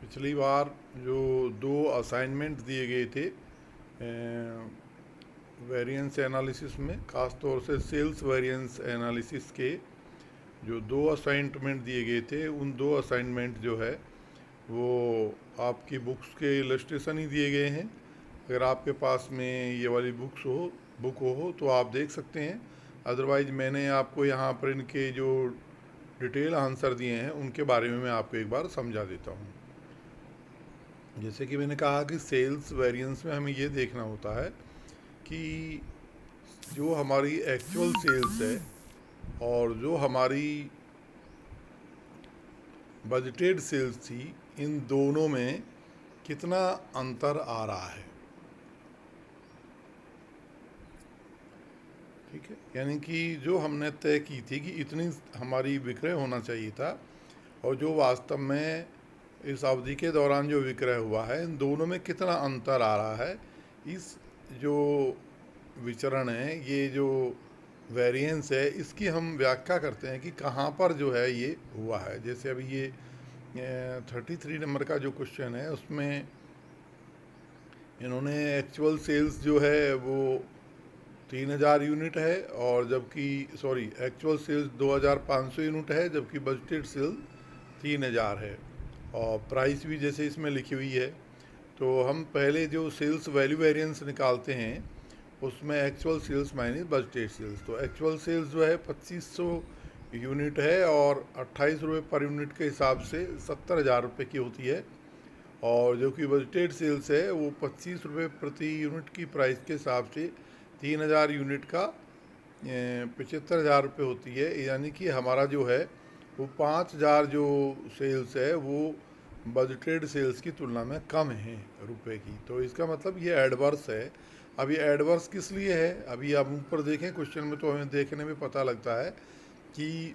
पिछली बार जो दो असाइनमेंट दिए गए थे वेरिएंस एनालिसिस में, ख़ास तौर से सेल्स वेरिएंस एनालिसिस के जो दो असाइनमेंट दिए गए थे, उन दो असाइनमेंट जो है वो आपकी बुक्स के इलस्ट्रेशन ही दिए गए हैं। अगर आपके पास में ये वाली बुक हो तो आप देख सकते हैं। अदरवाइज मैंने आपको यहाँ पर इनके जो डिटेल आंसर दिए हैं उनके बारे में मैं आपको एक बार समझा देता हूँ। जैसे कि मैंने कहा कि सेल्स वेरिएंस में हमें ये देखना होता है कि जो हमारी एक्चुअल सेल्स है और जो हमारी बजटेड सेल्स थी, इन दोनों में कितना अंतर आ रहा है। ठीक है, यानी कि जो हमने तय की थी कि इतनी हमारी विक्रय होना चाहिए था और जो वास्तव में इस अवधि के दौरान जो विक्रय हुआ है, इन दोनों में कितना अंतर आ रहा है। इस जो विचरण है, ये जो वेरिएंस है, इसकी हम व्याख्या करते हैं कि कहाँ पर जो है ये हुआ है। जैसे अभी ये 33 नंबर का जो क्वेश्चन है उसमें इन्होंने एक्चुअल सेल्स जो है वो 3000 यूनिट है, और जबकि एक्चुअल सेल्स 2500 यूनिट है, जबकि बजटेड सेल्स 3000 है। और प्राइस भी जैसे इसमें लिखी हुई है। तो हम पहले जो सेल्स वैल्यू वेरिएंस निकालते हैं उसमें actual sales minus budgeted sales. तो एक्चुअल सेल्स जो है 2500 यूनिट है और 28 रुपये पर यूनिट के हिसाब से 70,000 रुपये की होती है। और जो कि बजटेड सेल्स है वो 25 रुपये प्रति यूनिट की प्राइस के हिसाब से 3000 यूनिट का 75,000 रुपये होती है। यानी कि हमारा जो है वो 5,000 जो सेल्स है वो बजटेड सेल्स की तुलना में कम है रुपए की। तो इसका मतलब ये एडवर्स है। अब ये एडवर्स किस लिए है, अभी आप ऊपर देखें क्वेश्चन में तो हमें देखने में पता लगता है कि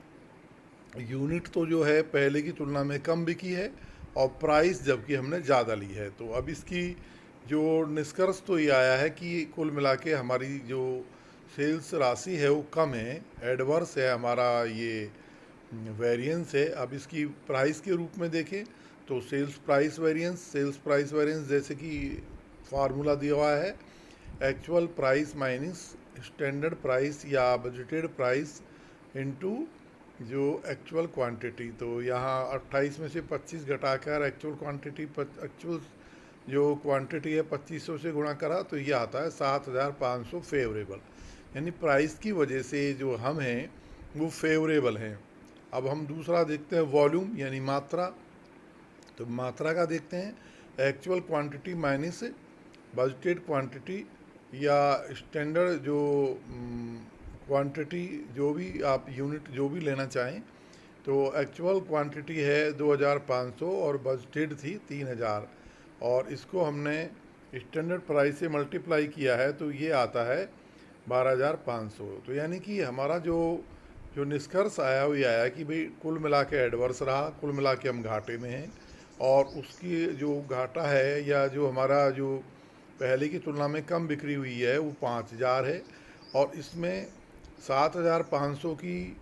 यूनिट तो जो है पहले की तुलना में कम बिकी है और प्राइस जबकि हमने ज़्यादा ली है। तो अब इसकी जो निष्कर्ष तो ये आया है कि कुल मिला के हमारी जो सेल्स राशि है वो कम है, एडवर्स है हमारा ये वेरिएंस है। अब इसकी प्राइस के रूप में देखें तो सेल्स प्राइस वेरिएंस जैसे कि फार्मूला दिया हुआ है, actual price minus standard price या बजटेड प्राइस इनटू जो एक्चुअल क्वांटिटी। तो यहाँ 28 में से 25 घटाकर एक्चुअल जो क्वांटिटी है 2500 से गुणा करा तो ये आता है 7500 फेवरेबल। यानी प्राइस की वजह से जो हम हैं वो फेवरेबल हैं। अब हम दूसरा देखते हैं वॉल्यूम यानी मात्रा। तो मात्रा का देखते हैं, actual quantity minus budgeted quantity या स्टैंडर्ड जो क्वांटिटी, जो भी आप यूनिट जो भी लेना चाहें। तो एक्चुअल क्वांटिटी है 2500 और बजटेड थी 3000, और इसको हमने स्टैंडर्ड प्राइस से मल्टीप्लाई किया है तो ये आता है 12,500। तो यानी कि हमारा जो जो निष्कर्ष आया वो ये आया कि भाई कुल मिला के एडवर्स रहा, कुल मिला के हम घाटे में हैं। और उसकी जो घाटा है या जो हमारा जो पहले की तुलना में कम बिक्री हुई है वो 5,000 है, और इसमें 7,500 की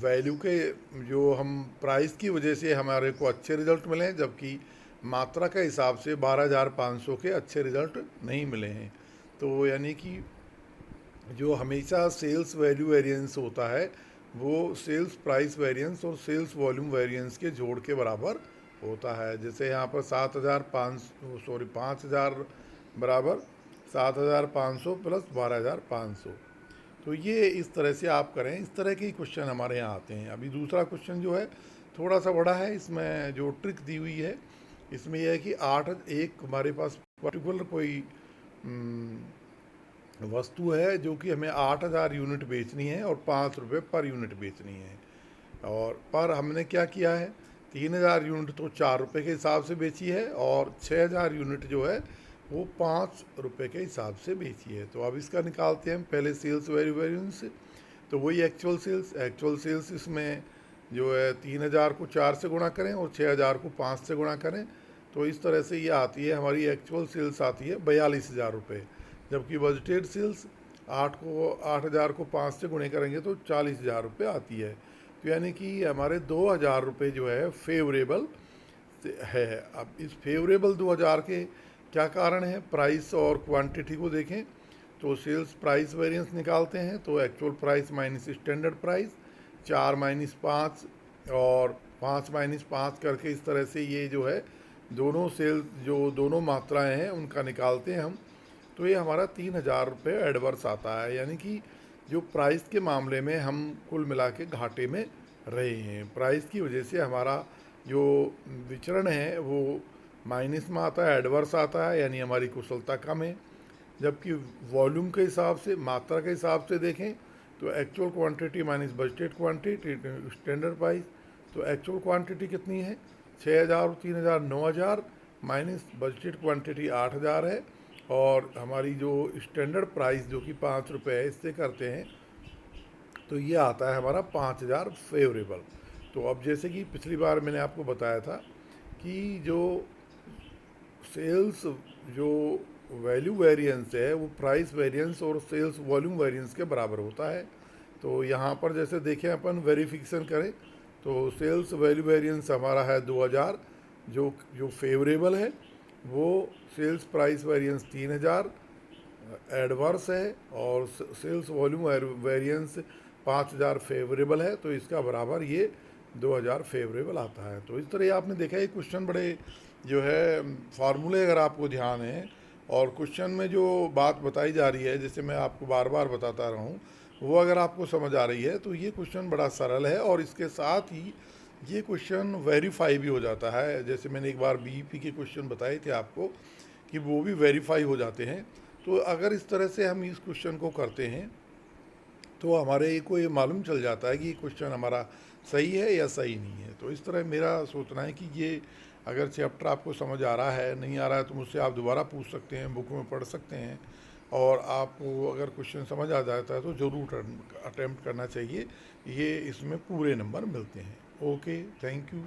वैल्यू के जो हम प्राइस की वजह से हमारे को अच्छे रिज़ल्ट मिले हैं, जबकि मात्रा के हिसाब से 12,500 के अच्छे रिज़ल्ट नहीं मिले हैं। तो यानी कि जो हमेशा सेल्स वैल्यू वेरिएंस होता है वो सेल्स प्राइस वेरिएंस और सेल्स वॉल्यूम वेरिएंस के जोड़ के बराबर होता है। जैसे यहाँ पर 5,000 बराबर 7,500 प्लस 12,500। तो ये इस तरह से आप करें, इस तरह के क्वेश्चन हमारे यहाँ आते हैं। अभी दूसरा क्वेश्चन जो है थोड़ा सा बड़ा है, इसमें जो ट्रिक दी हुई है इसमें यह है कि हमारे पास पर्टिकुलर कोई वस्तु है जो कि हमें 8,000 यूनिट बेचनी है और 5 रुपये पर यूनिट बेचनी है। और पर हमने क्या किया है, 3,000 यूनिट तो 4 रुपये के हिसाब से बेची है और 6,000 यूनिट जो है वो 5 रुपये के हिसाब से बेची है। तो अब इसका निकालते हैं हम पहले सेल्स वैल्यू वेरिएंस से। तो वही एक्चुअल सेल्स इसमें जो है 3,000 को 4 से गुणा करें और 6,000 को 5 से गुणा करें। तो इस तरह से ये आती है हमारी एक्चुअल सेल्स आती है 42,000 रुपये, जबकि बजटेड सेल्स 8,000 को 5 से गुणे करेंगे तो 40,000 रुपये आती है। तो यानी कि हमारे 2,000 रुपये जो है फेवरेबल है। अब इस फेवरेबल 2000 के क्या कारण है, प्राइस और क्वांटिटी को देखें तो सेल्स प्राइस वेरिएंस निकालते हैं तो actual price minus standard price, 4 minus 5 और 5 माइनस 5 करके इस तरह से ये जो है दोनों सेल्स जो दोनों मात्राएं हैं उनका निकालते हैं हम, तो ये हमारा 3000 रुपये एडवर्स आता है। यानी कि जो प्राइस के मामले में हम कुल मिला के घाटे में रहे हैं, प्राइस की वजह से हमारा जो विचरण है वो माइनस में आता है, एडवर्स आता है, यानी हमारी कुशलता कम है। जबकि वॉल्यूम के हिसाब से, मात्रा के हिसाब से देखें तो actual quantity minus budgeted quantity standard price, तो एक्चुअल क्वांटिटी कितनी है 6000 और 3000 9000 माइनस बजटेड क्वांटिटी 8000 है, और हमारी जो स्टैंडर्ड प्राइस जो कि 5 रुपये है इससे करते हैं तो ये आता है हमारा 5000 फेवरेबल। तो अब जैसे कि पिछली बार मैंने आपको बताया था कि जो सेल्स जो वैल्यू वेरिएंस है वो प्राइस वेरिएंस और सेल्स वॉल्यूम वेरिएंस के बराबर होता है। तो यहाँ पर जैसे देखें अपन वेरिफिकेशन करें तो सेल्स वैल्यू वेरिएंस हमारा है 2000 जो फेवरेबल है, वो सेल्स प्राइस वेरिएंस 3000 एडवर्स है, और सेल्स वॉल्यूम वेरिएंस 5000 फेवरेबल है, तो इसका बराबर ये 2000 फेवरेबल आता है। तो इस तरह आपने देखा ये क्वेश्चन बड़े जो है फार्मूले अगर आपको ध्यान है और क्वेश्चन में जो बात बताई जा रही है, जैसे मैं आपको बार बार बताता रहा हूँ, वो अगर आपको समझ आ रही है तो ये क्वेश्चन बड़ा सरल है, और इसके साथ ही ये क्वेश्चन वेरीफाई भी हो जाता है। जैसे मैंने एक बार बीईपी के क्वेश्चन बताए थे आपको कि वो भी वेरीफाई हो जाते हैं। तो अगर इस तरह से हम इस क्वेश्चन को करते हैं तो हमारे को ये मालूम चल जाता है कि ये क्वेश्चन हमारा सही है या सही नहीं है। तो इस तरह मेरा सोचना है कि ये अगर चैप्टर आपको समझ आ रहा है, नहीं आ रहा है तो मुझसे आप दोबारा पूछ सकते हैं, बुक में पढ़ सकते हैं, और आपको अगर क्वेश्चन समझ आ जाता है तो ज़रूर अटेम्प्ट करना चाहिए, ये इसमें पूरे नंबर मिलते हैं। Okay, thank you.